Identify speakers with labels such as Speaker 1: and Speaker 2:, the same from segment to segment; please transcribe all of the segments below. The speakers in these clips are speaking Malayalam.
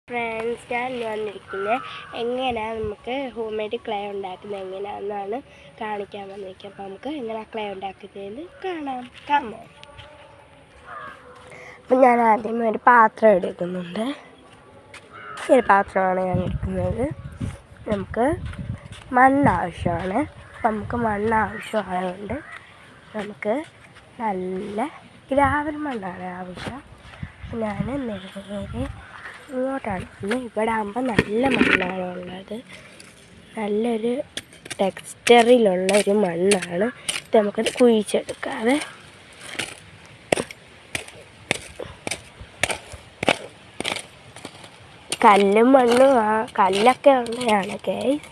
Speaker 1: ഫ്രണ്ട്സ്, ഞാൻ വന്നിരിക്കുന്നത് എങ്ങനെയാണ് നമുക്ക് ഹോം മെയ്ഡ് ക്ലേ ഉണ്ടാക്കുന്നത് എങ്ങനെയാണെന്നാണ് കാണിക്കാൻ വന്നിരിക്കുക. അപ്പോൾ നമുക്ക് എങ്ങനെ ക്ലേ ഉണ്ടാക്കുന്നതെന്ന് കാണാമോ. അപ്പം ഞാൻ ആദ്യം ഒരു പാത്രം എടുക്കുന്നുണ്ട്. ഈ പാത്രമാണ് ഞാൻ എടുക്കുന്നത്. നമുക്ക് മണ്ണ് ആവശ്യമാണ്. അപ്പം നമുക്ക് മണ്ണ് ആവശ്യമായതുകൊണ്ട് നമുക്ക് നല്ല ഗ്രാവൽ മണ്ണാണ് ആവശ്യം. ഞാൻ നേരെ ഇങ്ങോട്ടാണ്. ഇവിടെ ആകുമ്പോൾ നല്ല മണ്ണാണ് ഉള്ളത്. നല്ലൊരു ടെക്സ്ചറിലുള്ള ഒരു മണ്ണാണ്. ഇത് നമുക്കത് കുഴിച്ചെടുക്കാതെ കല്ലും മണ്ണും കല്ലൊക്കെ ഉള്ളതാണ് ഗൈസ്.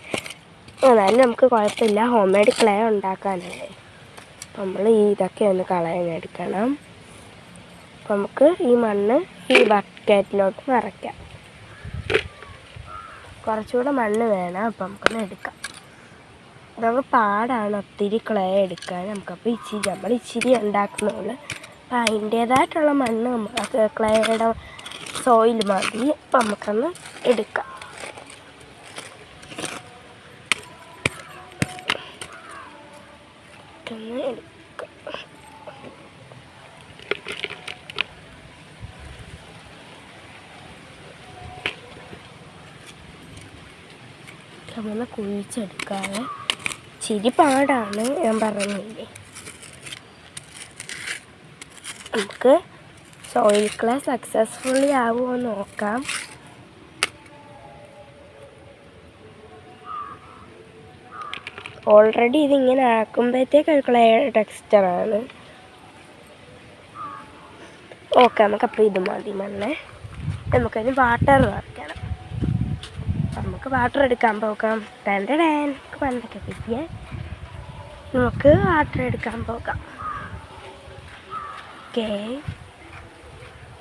Speaker 1: എന്നാലും നമുക്ക് കുഴപ്പമില്ല, ഹോം മെയ്ഡ് ക്ലേ ഉണ്ടാക്കാനല്ലേ. നമ്മൾ ഇതൊക്കെ ഒന്ന് കളയാനെടുക്കണം. അപ്പം നമുക്ക് ഈ മണ്ണ് ഈ ബക്കറ്റിലോട്ട് നിറയ്ക്കാം. കുറച്ചുകൂടെ മണ്ണ് വേണം. അപ്പം നമുക്കൊന്ന് എടുക്കാം. നമുക്ക് പാടാണ് ഒത്തിരി ക്ലേ എടുക്കാൻ. നമുക്കപ്പോൾ നമ്മൾ ഇച്ചിരി ഉണ്ടാക്കുന്നുള്ളൂ. അപ്പം അതിൻ്റേതായിട്ടുള്ള മണ്ണ് നമുക്ക് ക്ലേയുടെ സോയിൽ മതി. അപ്പം നമുക്കൊന്ന് എടുക്കാം. നമ്മൾ കുഴിച്ചെടുക്കാതെ ഇച്ചിരി പാടാണ്, ഞാൻ പറഞ്ഞില്ലേ. നമുക്ക് സോയിൽ ക്ലേ സക്സസ്ഫുള്ളി ആവുമോ നോക്കാം. ഓൾറെഡി ഇതിങ്ങനെ ആക്കുമ്പോഴത്തേക്ക് ക്ലേ ടെക്സ്ചറാണ്. ഓക്കെ, നമുക്കപ്പോൾ ഇത് മതി മണ്ണ്. നമുക്കതിന് വാട്ടർ നിറയ്ക്കണം. നമുക്ക് വാട്ടർ എടുക്കാൻ പോകാം. മണ്ണൊക്കെ കിട്ടിയേ, നമുക്ക് വാട്ടർ എടുക്കാൻ പോകാം. ഓക്കെ,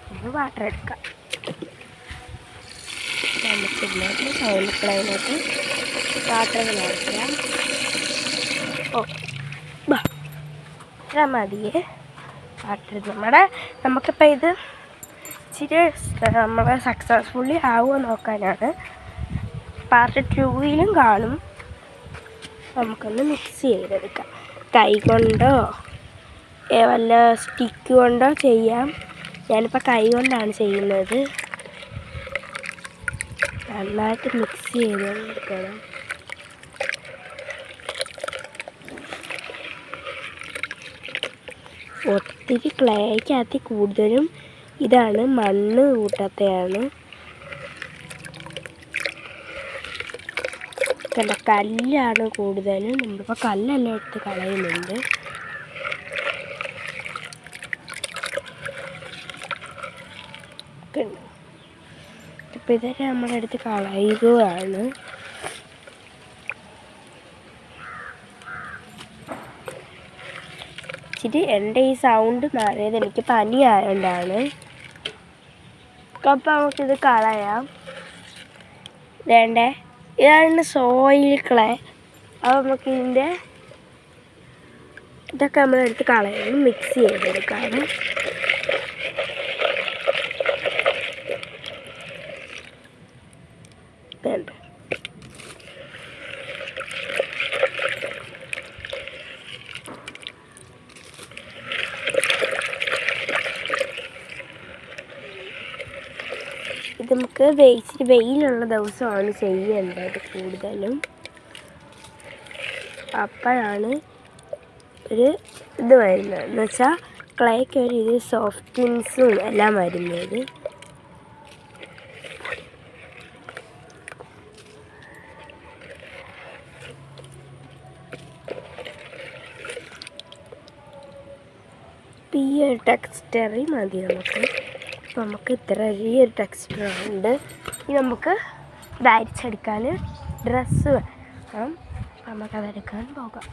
Speaker 1: നമുക്ക് വാട്ടർ എടുക്കാം. നമുക്കിതിലോട്ട് സോയിൽ ക്ലേയിലോട്ട് വാട്ടർ നിറയ്ക്കാം. ഓക്കെ, ഇത്ര മതിയേ വാട്ടർ. നമുക്കിപ്പോൾ ഇത് ഇച്ചിരി നമ്മൾ സക്സസ്ഫുള്ളി ആവുമോ നോക്കാനാണ്. പാർട്ട് 2 കാണും. നമുക്കൊന്ന് മിക്സ് ചെയ്തെടുക്കാം. കൈ കൊണ്ടോ വല്ല സ്റ്റിക്ക് കൊണ്ടോ ചെയ്യാം. ഞാനിപ്പോൾ കൈ കൊണ്ടാണ് ചെയ്യുന്നത്. നന്നായിട്ട് മിക്സ് ചെയ്തെടുക്കണം. ഒത്തിരി ക്ലേക്കകത്ത് കൂടുതലും ഇതാണ് മണ്ണ് കൂട്ടത്തെയാണ്. കല്ലാണ് കൂടുതലും. നമ്മളിപ്പോൾ കല്ലെല്ലാം എടുത്ത് കളയുന്നുണ്ട്. ഇപ്പം ഇതൊക്കെ നമ്മളെടുത്ത് കളയുകയാണ്. ഇച്ചിരി എൻ്റെ ഈ സൗണ്ട് മാറിയത് എനിക്ക് പനി ആയതുകൊണ്ടാണ്. അപ്പം നമുക്കിത് കളയാം. വേണ്ടേ, ഇതാണ് സോയിൽ ക്ലേ. അപ്പോൾ നമുക്ക് ഇതൊക്കെ നമ്മളെടുത്ത് കളയണം. മിക്സ് ചെയ്തെടുക്കാണ്. വേണ്ട, ഇത് നമുക്ക് ഇച്ചിരി വെയിലുള്ള ദിവസമാണ് ചെയ്യേണ്ടത് കൂടുതലും. അപ്പോഴാണ് ഒരു ഇത് വരുന്നത്. എന്ന് വെച്ചാൽ ക്ലേക്ക് ഒരു ഇത് സോഫ്റ്റ്നെസ്സും എല്ലാം വരുന്നത്. ഈ ഒരു ടെക്സ്ചറിൽ മതി നമുക്ക്. അപ്പം നമുക്ക് ഈ ഒരു ടെക്സ്ചറുണ്ട്. ഇനി നമുക്ക് ധരിച്ചെടുക്കാൻ ഡ്രസ്സ് വേണം. നമുക്കതെടുക്കാൻ പോകാം.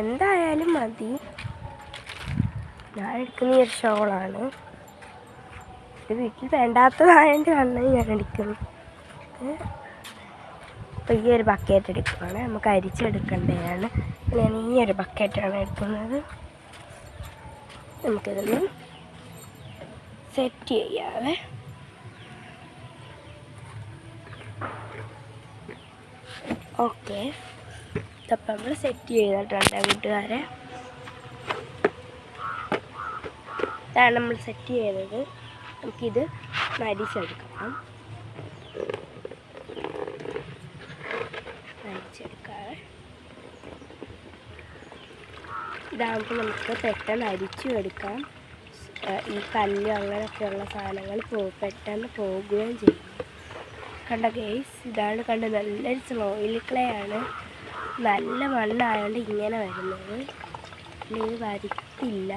Speaker 1: എന്തായാലും മതി. ഞാൻ എടുക്കുന്ന ഈ ഒരു ഷോളാണ്. ഇത് വീട്ടിൽ വേണ്ടാത്തതായതുകൊണ്ടാണ് ഞാൻ എടുക്കുന്നത്. അപ്പോൾ ഈ ഒരു ബക്കറ്റ് എടുക്കുകയാണ്. നമുക്ക് അരിച്ചെടുക്കേണ്ടതാണ്. ഞാൻ ഈ ഒരു ബക്കറ്റാണ് എടുക്കുന്നത്. നമുക്കിതൊന്ന് സെറ്റ് ചെയ്യാവേ. ഓക്കെ, ഇതപ്പം നമ്മൾ സെറ്റ് ചെയ്തിട്ടുണ്ട് കൂട്ടുകാരെ. ഇതാണ് നമ്മൾ സെറ്റ് ചെയ്തത്. നമുക്കിത് മരിച്ചെടുക്കാം. ഇതാകുമ്പോൾ നമുക്ക് പെട്ടെന്ന് അരിച്ചും എടുക്കാം. ഈ കല്ല് അങ്ങനെയൊക്കെയുള്ള സാധനങ്ങൾ പെട്ടെന്ന് പോകുകയും ചെയ്യും. കണ്ട ഗൈസ്, ഇതാണ് കണ്ട് നല്ലൊരു സ്ലോയിൽ ക്ലേ ആണ്. നല്ല മണ്ണായതുകൊണ്ട് ഇങ്ങനെ വരുന്നത്. ഇത് വരത്തില്ല.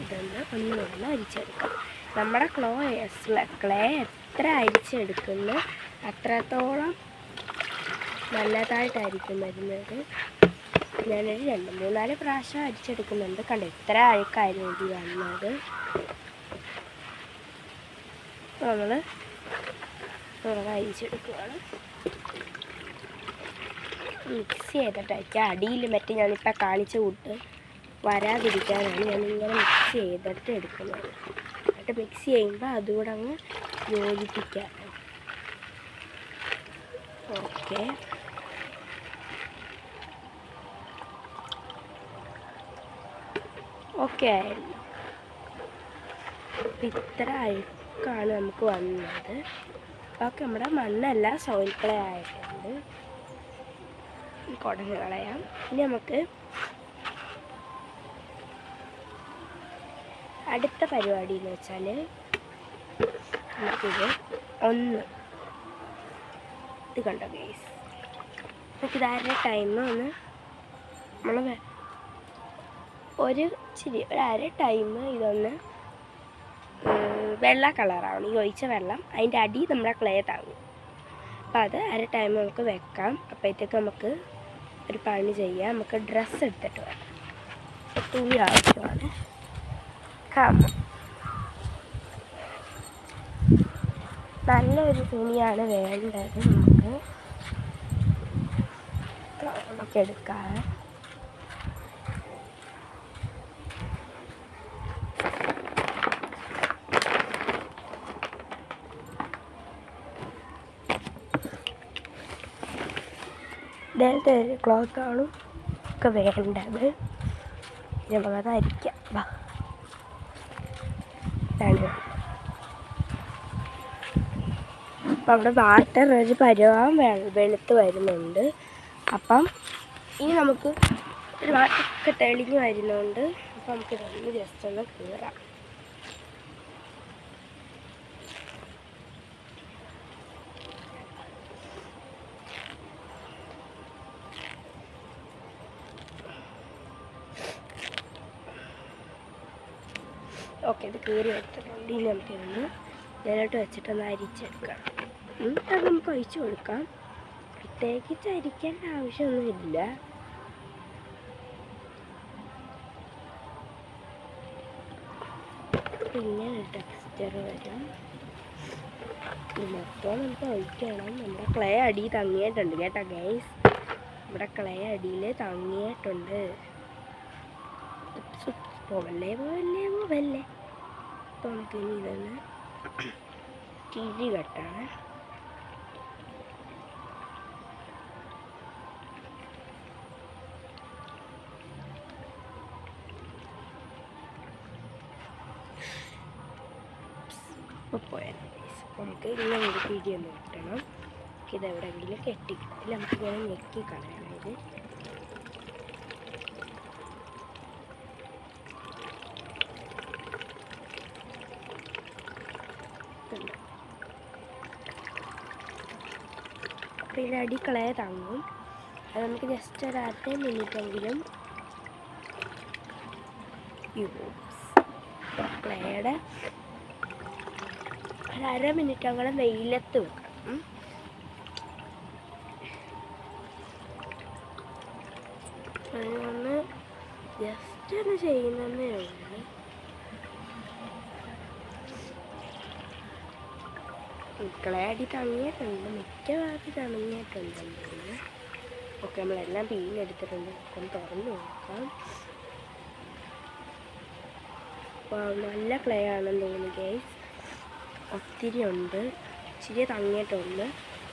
Speaker 1: ഇതൊന്ന് ഒന്നുകൂടെ അരിച്ചെടുക്കാം. നമ്മുടെ ക്ലേ എത്ര അരിച്ചെടുക്കുന്നു അത്രത്തോളം നല്ലതായിട്ടായിരിക്കും വരുന്നത്. ഞാനൊരു 2-3-4 പ്രാവശ്യം അരിച്ചെടുക്കുന്നുണ്ട്. കണ്ടോ എത്ര അഴുക്കായിരുന്നു ഇത് വന്നത്. നമ്മൾ അരിച്ചെടുക്കുകയാണ്. മിക്സ് ചെയ്തിട്ടായിരിക്കും അടിയിൽ മറ്റേ ഞാനിപ്പോൾ കാണിച്ച കൂട്ട് വരാതിരിക്കാനാണ് ഞാനിങ്ങനെ മിക്സ് ചെയ്തിട്ട് എടുക്കുന്നത്. എന്നിട്ട് മിക്സ് ചെയ്യുമ്പോൾ അതുകൂടെ അങ്ങ് യോജിപ്പിക്കാം. ഓക്കെ, ഓക്കെ ആയിരുന്നു. ഇത്ര അഴുക്കാണ് നമുക്ക് വന്നത്. ഓക്കെ, നമ്മുടെ മണ്ണെല്ലാം സോയിൽ ക്ലേ ആയിട്ടുണ്ട്. കുടഞ്ഞ് കളയാം. ഇനി നമുക്ക് അടുത്ത പരിപാടി എന്ന് വെച്ചാൽ നമുക്കിത് ഇത് കണ്ടോ ഗൈസ്, നമുക്കിത് ടൈം ഒന്ന് നമ്മൾ ഒരു അര ടൈം ഇതൊന്ന് വെള്ള കളറാണ്. ഈ ഒഴിച്ച വെള്ളം അതിൻ്റെ അടി നമ്മുടെ ക്ലേ താങ്ങും. അപ്പോൾ അത് അര ടൈം നമുക്ക് വെക്കാം. അപ്പോഴത്തേക്ക് നമുക്ക് ഒരു പണി ചെയ്യാം. നമുക്ക് ഡ്രസ്സ് എടുത്തിട്ട് വേണം. തുണി ആവശ്യമാണ്. നല്ലൊരു തുണിയാണ് വേണ്ടത്. നമുക്ക് എടുക്കാം. ഇതേത്തെ ഒരു ക്ലോത്താണ് ഒക്കെ വേണ്ടത്. നമുക്കത് അരിക്കാം. അപ്പം അവിടെ വാട്ടർ ഒരു പരുവം വെളുത്ത് വരുന്നുണ്ട്. അപ്പം ഇനി നമുക്ക് ഒരു വാട്ടറൊക്കെ തെളിഞ്ഞ് വരുന്നുണ്ട്. അപ്പം നമുക്ക് ഇതൊന്ന് ജസ്റ്റ് ഒന്ന് കീറാം. ഓക്കെ, ഇത് കീറി എടുത്തിട്ടുണ്ട്. ഇനി നമുക്കിതൊന്ന് ഇതിലോട്ട് വെച്ചിട്ടൊന്ന് അരിച്ചെടുക്കാം. അത് നമുക്ക് ഒഴിച്ച് കൊടുക്കാം. പ്രത്യേകിച്ച് അരിക്കേണ്ട ആവശ്യമൊന്നുമില്ല. പിന്നെ ടെക്സ്ചർ വരും. ഇത് മൊത്തം നമുക്ക് ഒഴിക്കണം. നമ്മുടെ ക്ലേ അടി തങ്ങിയിട്ടുണ്ട് കേട്ടോ ഗൈസ്. നമ്മുടെ ക്ലേ അടിയിൽ തങ്ങിയിട്ടുണ്ട്. പോവല്ലേ. അപ്പോൾ നമുക്കിനി ഇതൊന്ന് കിഴി കെട്ടാണ്. പോയാൽ നമുക്ക് ഇങ്ങനെ ഒരു കിഴിയൊന്ന് കിട്ടണം. ഇതെവിടെയെങ്കിലും കെട്ടിക്കിട്ടില്ല. നമുക്കിങ്ങനെ ഞെക്കി കളയണം. ഇത് അപ്പോൾ ഇതിൻ്റെ അടി ക്ലേ തങ്ങും. അത് നമുക്ക് ജസ്റ്റ് ഒരു 1/2 മിനിറ്റെങ്കിലും ക്ലേയുടെ 1/2 മിനിറ്റ് അങ്ങനെ വെയിലത്ത് വെക്കണം. അതൊന്ന് ജസ്റ്റ് ഒന്ന് ചെയ്യുന്നതേ ഉള്ളൂ. ക്ലേ അടി തങ്ങിയിട്ടുണ്ട്. മിക്കവാറും തണിഞ്ഞിട്ടുണ്ടെന്ന്. ഓക്കെ, നമ്മളെല്ലാം പിഴിഞ്ഞെടുത്തിട്ടുണ്ട്. ഒന്ന് തുറന്ന് നോക്കാം. നല്ല ക്ലേ ആണെന്ന് തോന്നുന്നു ഗൈസ്. ഒത്തിരി ഉണ്ട്, ഇച്ചിരി തങ്ങിയിട്ടുണ്ട്.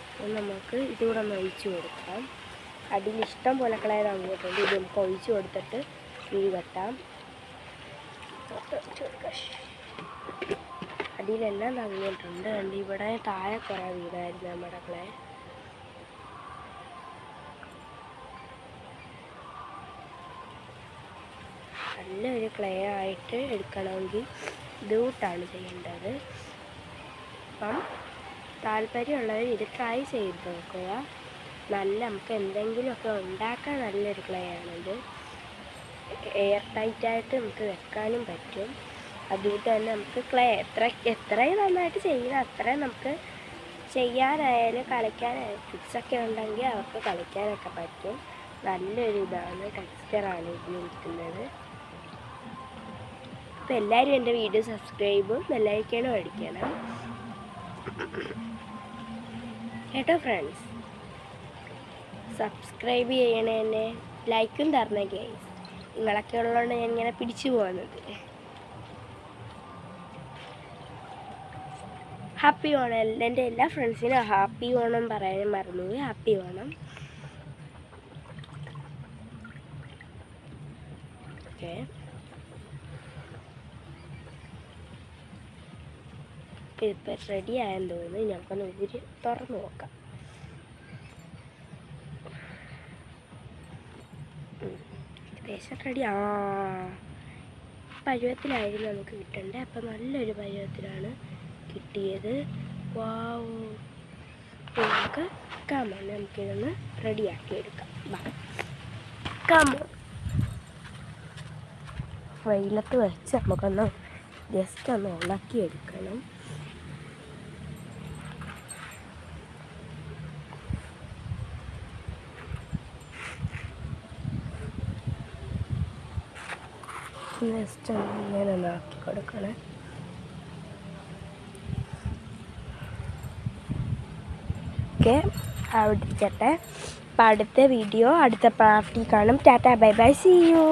Speaker 1: അപ്പം നമുക്ക് ഇതുകൂടെ ഒന്ന് ഒഴിച്ച് കൊടുക്കാം. അടിയിൽ ഇഷ്ടം പോലെ ക്ലേ തങ്ങിയിട്ടുണ്ട്. ഇത് നമുക്ക് ഒഴിച്ച് കൊടുത്തിട്ട് കിഴി വെട്ടാം. അടിയിലെല്ലാം തങ്ങിയിട്ടുണ്ട്. കണ്ട് ഇവിടെ താഴെ കുറേ വീടായിരുന്നു നമ്മുടെ ക്ലേ. നല്ലൊരു ക്ലേ ആയിട്ട് എടുക്കണമെങ്കിൽ ഇതുകൂട്ടാണ് ചെയ്യേണ്ടത്. അപ്പം താല്പര്യമുള്ളവർ ഇത് ട്രൈ ചെയ്ത് നോക്കുക. നമുക്ക് എന്തെങ്കിലുമൊക്കെ ഉണ്ടാക്കാൻ നല്ലൊരു ക്ലേ ആണിത്. എയർ ടൈറ്റായിട്ട് നമുക്ക് വെക്കാനും പറ്റും. അതുകൊണ്ട് തന്നെ നമുക്ക് ക്ലേ എത്രയും നന്നായിട്ട് ചെയ്യുന്ന അത്രയും നമുക്ക് ചെയ്യാനായാലും കളിക്കാനായാലും കിഡ്സൊക്കെ ഉണ്ടെങ്കിൽ അവർക്ക് കളിക്കാനൊക്കെ പറ്റും. നല്ലൊരു ഇതാണ്, ടെക്സ്ചറാണ് ഉപയോഗിക്കുന്നത്. അപ്പോൾ എല്ലാവരും എൻ്റെ വീഡിയോ സബ്സ്ക്രൈബും ബെല്ലൈക്കനും അടിക്കണം കേട്ടോ ഫ്രണ്ട്സ്. സബ്സ്ക്രൈബ് ചെയ്യണേ, എന്നെ ലൈക്കും തരണേ ഗൈസ്. നിങ്ങളൊക്കെ ഉള്ളതുകൊണ്ട് ഞാൻ ഇങ്ങനെ പിടിച്ചു പോകുന്നത്. ഹാപ്പി ഓണം. എൻ്റെ എല്ലാ ഫ്രണ്ട്സിനും ഹാപ്പി ഓണം പറയാനും മറന്നുപോയി. ഹാപ്പി ഓണം. ഓക്കെ, ഇപ്പം റെഡി ആയെന്ന് തോന്നുന്നു. നമുക്കൊന്ന് ഊരി തുറന്ന് നോക്കാം. ഏകദേശം റെഡി. പരുവത്തിലായിരുന്നു നമുക്ക് കിട്ടേണ്ടത്. അപ്പം നല്ലൊരു പരുവത്തിലാണ് കിട്ടിയത്. വാവ്. നമുക്ക് നമുക്കിതൊന്ന് റെഡിയാക്കി എടുക്കാം. വെയിലത്ത് വെച്ച് നമുക്കൊന്ന് ജസ്റ്റ് ഒന്ന് ഉണക്കി എടുക്കണം. ജസ്റ്റ് ഇങ്ങനെ ഒന്ന് ആക്കി കൊടുക്കണേ. ഓക്കെ, അവിടെ ഇരിക്കട്ടെ. അപ്പം അടുത്ത വീഡിയോ അടുത്ത പാർട്ടി കാണും. Ta ta, bye bye, see U.